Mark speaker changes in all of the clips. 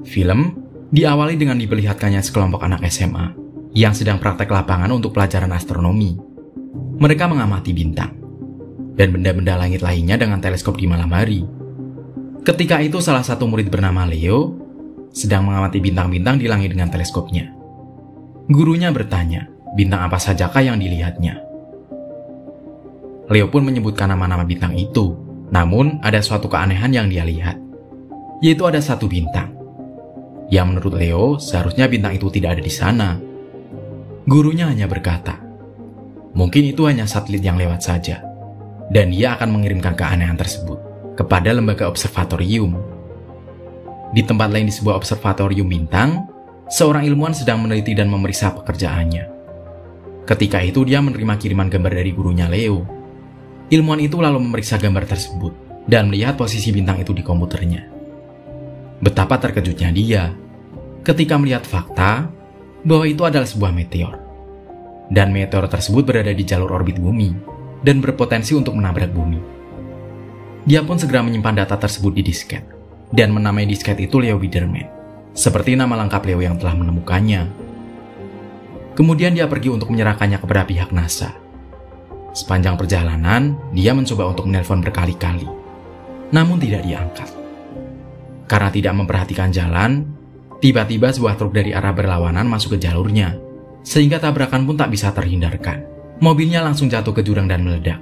Speaker 1: Film diawali dengan diperlihatkannya sekelompok anak SMA yang sedang praktek lapangan untuk pelajaran astronomi. Mereka mengamati bintang dan benda-benda langit lainnya dengan teleskop di malam hari. Ketika itu salah satu murid bernama Leo sedang mengamati bintang-bintang di langit dengan teleskopnya. Gurunya bertanya, bintang apa sajakah yang dilihatnya? Leo pun menyebutkan nama-nama bintang itu, namun ada suatu keanehan yang dia lihat, yaitu ada satu bintang yang menurut Leo seharusnya bintang itu tidak ada di sana. Gurunya hanya berkata, mungkin itu hanya satelit yang lewat saja, dan dia akan mengirimkan keanehan tersebut kepada lembaga observatorium. Di tempat lain di sebuah observatorium bintang, seorang ilmuwan sedang meneliti dan memeriksa pekerjaannya. Ketika itu dia menerima kiriman gambar dari gurunya Leo. Ilmuwan itu lalu memeriksa gambar tersebut dan melihat posisi bintang itu di komputernya. Betapa terkejutnya dia ketika melihat fakta bahwa itu adalah sebuah meteor. Dan meteor tersebut berada di jalur orbit bumi dan berpotensi untuk menabrak bumi. Dia pun segera menyimpan data tersebut di disket dan menamai disket itu Leo Biederman, seperti nama lengkap Leo yang telah menemukannya. Kemudian dia pergi untuk menyerahkannya kepada pihak NASA. Sepanjang perjalanan, dia mencoba untuk menelpon berkali-kali, namun tidak diangkat. Karena tidak memperhatikan jalan, tiba-tiba sebuah truk dari arah berlawanan masuk ke jalurnya, sehingga tabrakan pun tak bisa terhindarkan. Mobilnya langsung jatuh ke jurang dan meledak.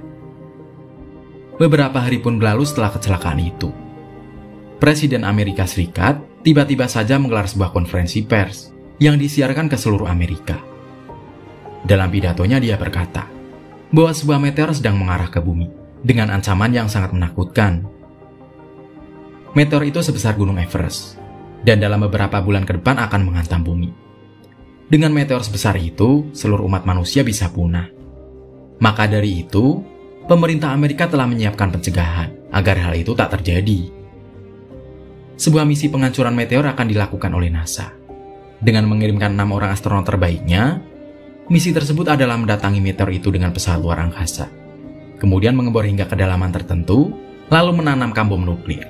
Speaker 1: Beberapa hari pun berlalu setelah kecelakaan itu. Presiden Amerika Serikat tiba-tiba saja menggelar sebuah konferensi pers yang disiarkan ke seluruh Amerika. Dalam pidatonya dia berkata bahwa sebuah meteor sedang mengarah ke bumi dengan ancaman yang sangat menakutkan. Meteor itu sebesar Gunung Everest dan dalam beberapa bulan ke depan akan menghantam bumi. Dengan meteor sebesar itu, seluruh umat manusia bisa punah. Maka dari itu, pemerintah Amerika telah menyiapkan pencegahan agar hal itu tak terjadi. Sebuah misi penghancuran meteor akan dilakukan oleh NASA. Dengan mengirimkan 6 orang astronot terbaiknya, misi tersebut adalah mendatangi meteor itu dengan pesawat luar angkasa, kemudian mengebor hingga kedalaman tertentu, lalu menanamkan bom nuklir.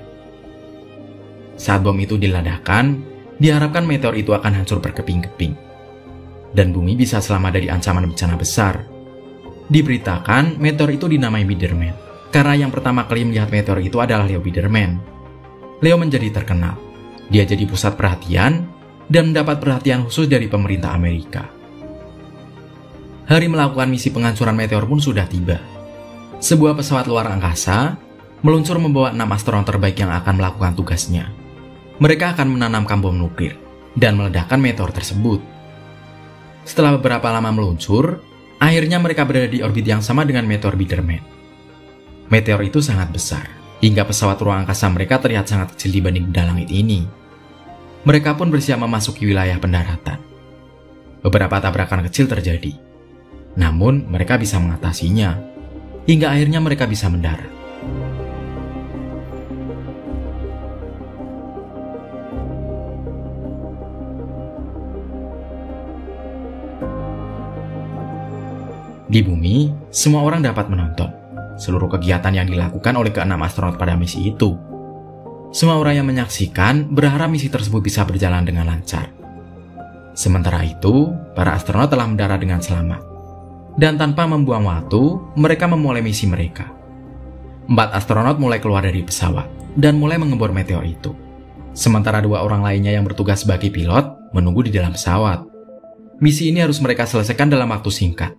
Speaker 1: Saat bom itu diledakkan, diharapkan meteor itu akan hancur berkeping-keping, dan bumi bisa selamat dari ancaman bencana besar. Diberitakan meteor itu dinamai Biederman, karena yang pertama kali melihat meteor itu adalah Leo Biederman. Leo menjadi terkenal. Dia jadi pusat perhatian dan mendapat perhatian khusus dari pemerintah Amerika. Hari melakukan misi penghancuran meteor pun sudah tiba. Sebuah pesawat luar angkasa meluncur membawa 6 astronot terbaik yang akan melakukan tugasnya. Mereka akan menanamkan bom nuklir dan meledakkan meteor tersebut. Setelah beberapa lama meluncur, akhirnya mereka berada di orbit yang sama dengan meteor Biederman. Meteor itu sangat besar, hingga pesawat ruang angkasa mereka terlihat sangat kecil dibanding benda langit ini. Mereka pun bersiap memasuki wilayah pendaratan. Beberapa tabrakan kecil terjadi, namun mereka bisa mengatasinya, hingga akhirnya mereka bisa mendarat. Di bumi, semua orang dapat menonton seluruh kegiatan yang dilakukan oleh ke-6 astronot pada misi itu. Semua orang yang menyaksikan berharap misi tersebut bisa berjalan dengan lancar. Sementara itu, para astronot telah mendarat dengan selamat. Dan tanpa membuang waktu, mereka memulai misi mereka. 4 astronot mulai keluar dari pesawat dan mulai mengebor meteor itu. Sementara 2 orang lainnya yang bertugas sebagai pilot menunggu di dalam pesawat. Misi ini harus mereka selesaikan dalam waktu singkat,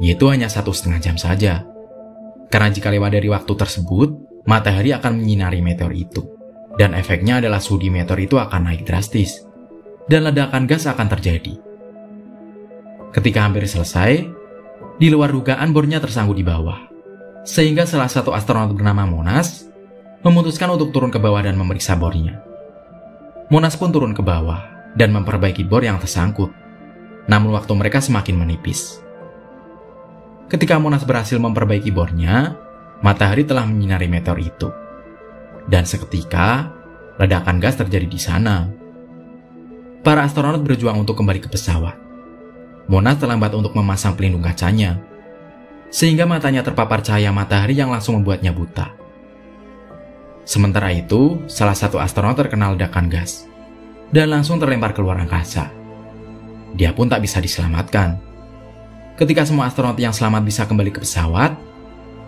Speaker 1: yaitu hanya 1,5 jam saja. Karena jika lewat dari waktu tersebut, matahari akan menyinari meteor itu. Dan efeknya adalah suhu di meteor itu akan naik drastis. Dan ledakan gas akan terjadi. Ketika hampir selesai, di luar dugaan bornya tersangkut di bawah. Sehingga salah satu astronot bernama Monas memutuskan untuk turun ke bawah dan memeriksa bornya. Monas pun turun ke bawah dan memperbaiki bor yang tersangkut. Namun waktu mereka semakin menipis. Ketika Monas berhasil memperbaiki bornya, matahari telah menyinari meteor itu. Dan seketika, ledakan gas terjadi di sana. Para astronot berjuang untuk kembali ke pesawat. Monas terlambat untuk memasang pelindung kacanya, sehingga matanya terpapar cahaya matahari yang langsung membuatnya buta. Sementara itu, salah satu astronot terkena ledakan gas, dan langsung terlempar keluar angkasa. Dia pun tak bisa diselamatkan. Ketika semua astronot yang selamat bisa kembali ke pesawat,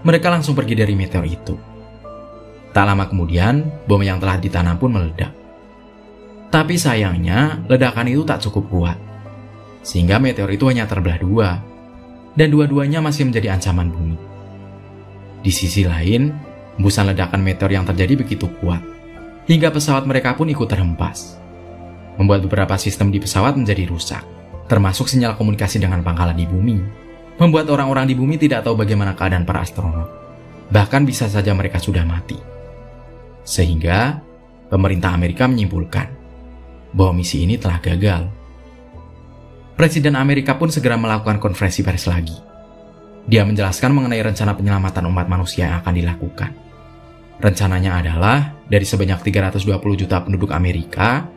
Speaker 1: mereka langsung pergi dari meteor itu. Tak lama kemudian, bom yang telah ditanam pun meledak. Tapi sayangnya, ledakan itu tak cukup kuat, sehingga meteor itu hanya terbelah dua, dan dua-duanya masih menjadi ancaman bumi. Di sisi lain, hembusan ledakan meteor yang terjadi begitu kuat, hingga pesawat mereka pun ikut terhempas, membuat beberapa sistem di pesawat menjadi rusak, termasuk sinyal komunikasi dengan pangkalan di bumi, membuat orang-orang di bumi tidak tahu bagaimana keadaan para astronot. Bahkan bisa saja mereka sudah mati. Sehingga, pemerintah Amerika menyimpulkan bahwa misi ini telah gagal. Presiden Amerika pun segera melakukan konferensi pers lagi. Dia menjelaskan mengenai rencana penyelamatan umat manusia yang akan dilakukan. Rencananya adalah, dari sebanyak 320 juta penduduk Amerika,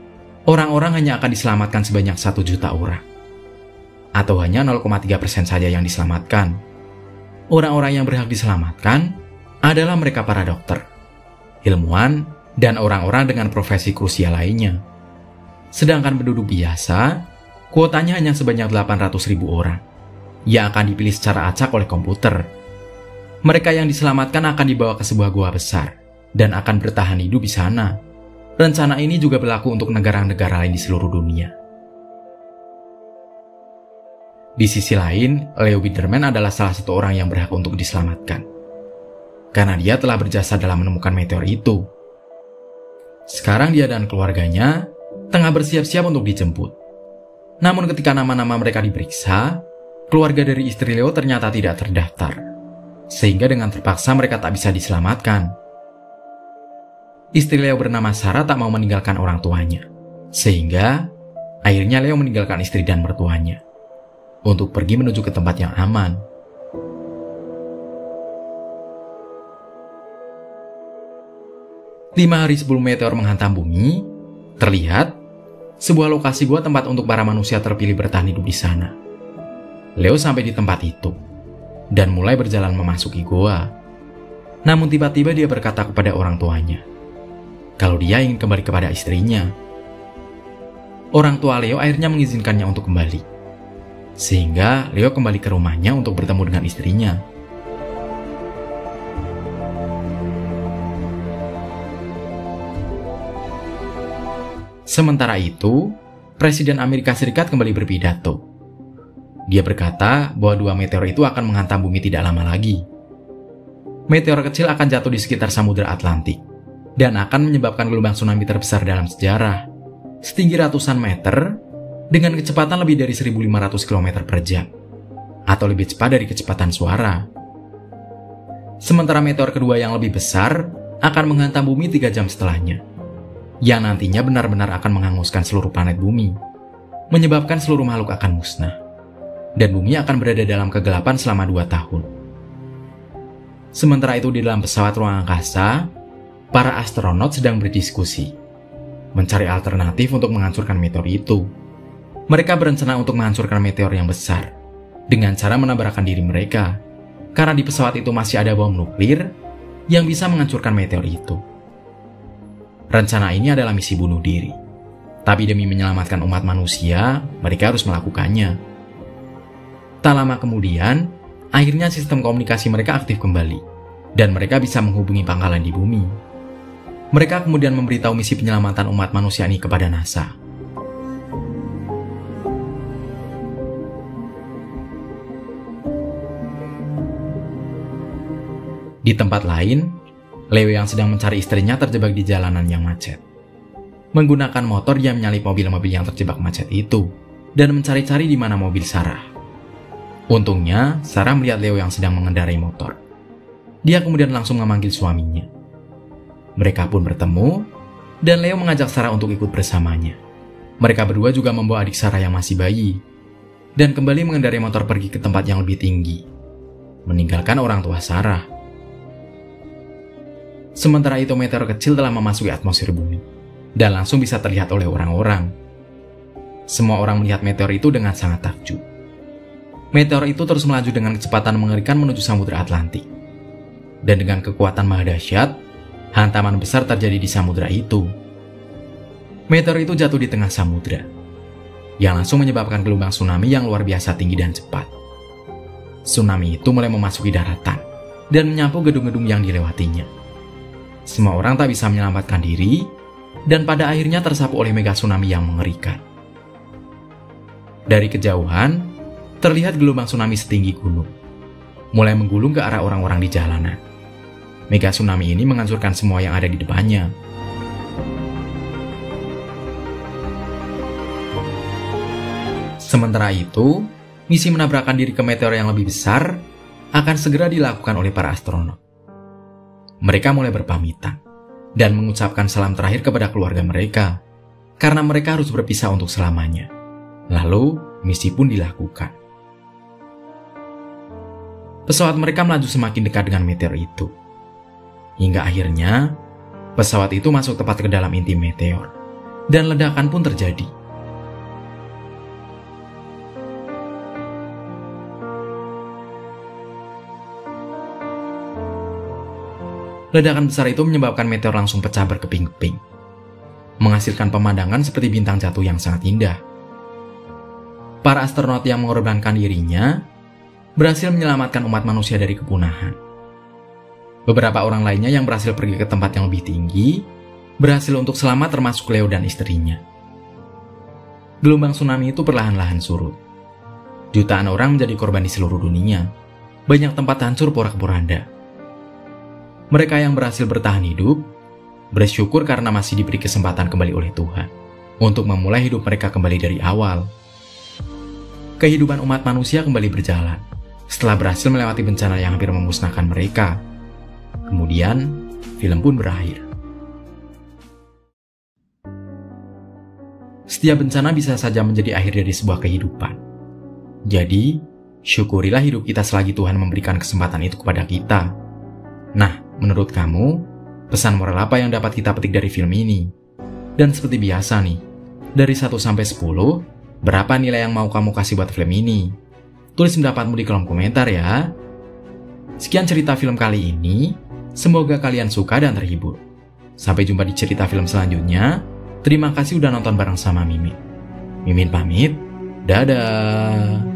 Speaker 1: orang-orang hanya akan diselamatkan sebanyak 1 juta orang. Atau hanya 0,3% saja yang diselamatkan. Orang-orang yang berhak diselamatkan adalah mereka para dokter, ilmuwan, dan orang-orang dengan profesi krusial lainnya. Sedangkan penduduk biasa, kuotanya hanya sebanyak 800.000 orang, yang akan dipilih secara acak oleh komputer. Mereka yang diselamatkan akan dibawa ke sebuah gua besar, dan akan bertahan hidup di sana. Rencana ini juga berlaku untuk negara-negara lain di seluruh dunia. Di sisi lain, Leo Biderman adalah salah satu orang yang berhak untuk diselamatkan, karena dia telah berjasa dalam menemukan meteor itu. Sekarang dia dan keluarganya tengah bersiap-siap untuk dijemput. Namun ketika nama-nama mereka diperiksa, keluarga dari istri Leo ternyata tidak terdaftar, sehingga dengan terpaksa mereka tak bisa diselamatkan. Istri Leo bernama Sarah tak mau meninggalkan orang tuanya, sehingga akhirnya Leo meninggalkan istri dan mertuanya untuk pergi menuju ke tempat yang aman. Lima hari sebelum meteor menghantam bumi, terlihat sebuah lokasi gua tempat untuk para manusia terpilih bertahan hidup di sana. Leo sampai di tempat itu dan mulai berjalan memasuki gua. Namun tiba-tiba dia berkata kepada orang tuanya kalau dia ingin kembali kepada istrinya. Orang tua Leo akhirnya mengizinkannya untuk kembali, sehingga Leo kembali ke rumahnya untuk bertemu dengan istrinya. Sementara itu, Presiden Amerika Serikat kembali berpidato. Dia berkata bahwa 2 meteor itu akan menghantam bumi tidak lama lagi. Meteor kecil akan jatuh di sekitar Samudra Atlantik dan akan menyebabkan gelombang tsunami terbesar dalam sejarah, setinggi ratusan meter dengan kecepatan lebih dari 1.500 km per jam, atau lebih cepat dari kecepatan suara. Sementara meteor kedua yang lebih besar akan menghantam bumi 3 jam setelahnya, yang nantinya benar-benar akan menghanguskan seluruh planet bumi, menyebabkan seluruh makhluk akan musnah, dan bumi akan berada dalam kegelapan selama 2 tahun. Sementara itu di dalam pesawat ruang angkasa, para astronot sedang berdiskusi, mencari alternatif untuk menghancurkan meteor itu. Mereka berencana untuk menghancurkan meteor yang besar, dengan cara menabrakkan diri mereka, karena di pesawat itu masih ada bom nuklir yang bisa menghancurkan meteor itu. Rencana ini adalah misi bunuh diri, tapi demi menyelamatkan umat manusia, mereka harus melakukannya. Tak lama kemudian, akhirnya sistem komunikasi mereka aktif kembali, dan mereka bisa menghubungi pangkalan di bumi. Mereka kemudian memberitahu misi penyelamatan umat manusia ini kepada NASA. Di tempat lain, Leo yang sedang mencari istrinya terjebak di jalanan yang macet. Menggunakan motor, dia menyalip mobil-mobil yang terjebak macet itu dan mencari-cari di mana mobil Sarah. Untungnya, Sarah melihat Leo yang sedang mengendarai motor. Dia kemudian langsung memanggil suaminya. Mereka pun bertemu, dan Leo mengajak Sarah untuk ikut bersamanya. Mereka berdua juga membawa adik Sarah yang masih bayi, dan kembali mengendarai motor pergi ke tempat yang lebih tinggi, meninggalkan orang tua Sarah. Sementara itu meteor kecil telah memasuki atmosfer bumi dan langsung bisa terlihat oleh orang-orang. Semua orang melihat meteor itu dengan sangat takjub. Meteor itu terus melaju dengan kecepatan mengerikan menuju Samudra Atlantik. Dan dengan kekuatan maha dahsyat, hantaman besar terjadi di samudra itu. Meteor itu jatuh di tengah samudra, yang langsung menyebabkan gelombang tsunami yang luar biasa tinggi dan cepat. Tsunami itu mulai memasuki daratan dan menyapu gedung-gedung yang dilewatinya. Semua orang tak bisa menyelamatkan diri, dan pada akhirnya tersapu oleh mega tsunami yang mengerikan. Dari kejauhan, terlihat gelombang tsunami setinggi gunung, mulai menggulung ke arah orang-orang di jalanan. Mega tsunami ini menghancurkan semua yang ada di depannya. Sementara itu, misi menabrakkan diri ke meteor yang lebih besar akan segera dilakukan oleh para astronot. Mereka mulai berpamitan dan mengucapkan salam terakhir kepada keluarga mereka, karena mereka harus berpisah untuk selamanya. Lalu, misi pun dilakukan. Pesawat mereka melaju semakin dekat dengan meteor itu. Hingga akhirnya, pesawat itu masuk tepat ke dalam inti meteor, dan ledakan pun terjadi. Ledakan besar itu menyebabkan meteor langsung pecah berkeping-keping, menghasilkan pemandangan seperti bintang jatuh yang sangat indah. Para astronot yang mengorbankan dirinya berhasil menyelamatkan umat manusia dari kepunahan. Beberapa orang lainnya yang berhasil pergi ke tempat yang lebih tinggi berhasil untuk selamat, termasuk Leo dan istrinya. Gelombang tsunami itu perlahan-lahan surut. Jutaan orang menjadi korban di seluruh dunia. Banyak tempat hancur porak-poranda. Mereka yang berhasil bertahan hidup bersyukur karena masih diberi kesempatan kembali oleh Tuhan untuk memulai hidup mereka kembali dari awal. Kehidupan umat manusia kembali berjalan setelah berhasil melewati bencana yang hampir memusnahkan mereka. Kemudian, film pun berakhir. Setiap bencana bisa saja menjadi akhir dari sebuah kehidupan. Jadi, syukurilah hidup kita selagi Tuhan memberikan kesempatan itu kepada kita. Nah, menurut kamu, pesan moral apa yang dapat kita petik dari film ini? Dan seperti biasa nih, dari 1 sampai 10, berapa nilai yang mau kamu kasih buat film ini? Tulis pendapatmu di kolom komentar ya. Sekian cerita film kali ini, semoga kalian suka dan terhibur. Sampai jumpa di cerita film selanjutnya. Terima kasih udah nonton bareng sama Mimin. Mimin pamit, dadah.